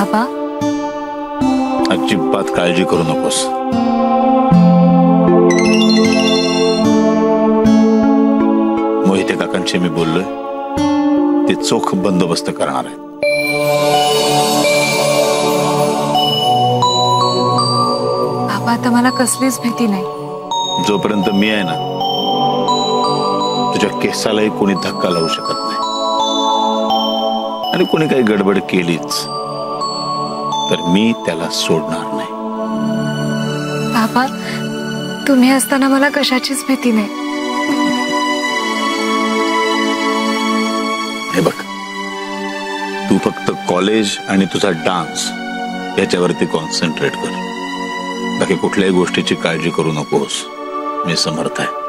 आबा अजिबात काळजी करू नकोस. मोहिते काकांशी मी बोललोय, ते चोख बंदोबस्त करणार आहे. आबा आता मला कसलीच भीती नाही. जोपर्यंत मी आहे ना, तुझ्या केसालाही कोणी धक्का लावू शकत नाही. आणि कोणी काही गडबड केलीच तर मी त्याला सोडणार नाही. बाबा तुम्ही असताना मला कशाचीच भीती नाही. हे बघ, तू फक्त कॉलेज आणि तुझा डान्स याच्यावरती कॉन्सन्ट्रेट कर. बाकी कुठल्याही गोष्टीची काळजी करू नकोस. मी समर्थ आहे.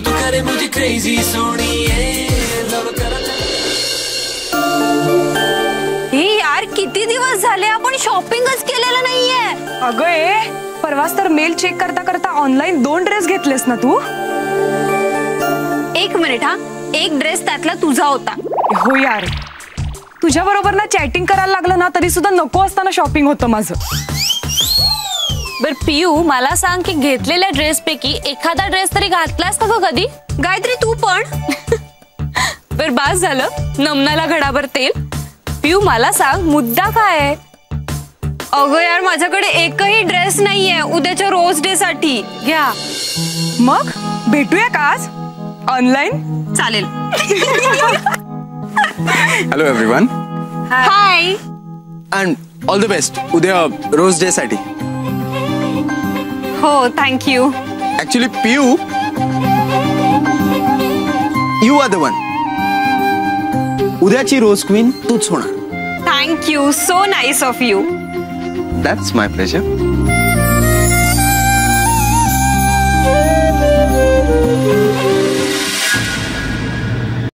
तू करे मुझे क्रेजी सोनिए लव कर. हे यार किती दिवस झाले आपण शॉपिंगच केलेलं नाहीये. अगं ए, परवाच तर मेल चेक करता करता ऑनलाईन 2 ड्रेस घेतलेस ना तू. एक मिनिट हा, एक ड्रेस त्यातला तुझा होता. हो यार, तुझ्या बरोबर ना चॅटिंग करायला लागलं ना तरी सुद्धा नको असताना शॉपिंग होतं माझं. बर पियू मला सांग की घेतलेल्या ड्रेस पैकी एखादा ड्रेस तरी घातलास का ग कधी? गायत्री तू पण. बर बास झालं नमनाला घडाभर तेल. पियू मला सांग मुद्दा काय आहे? अगं यार माझ्याकडे एकही ड्रेस नाहीये उद्याच्या रोज डे साठी. घ्या मग भेटूया का आज ऑनलाईन? चालेल. Hello everyone. Hi and all the best उद्या रोज डे साठी. हो thank you. Actually Piyu, you are the one. उद्याची रोज क्वीन तूच होणार. Thank you, so nice of you. That's my pleasure.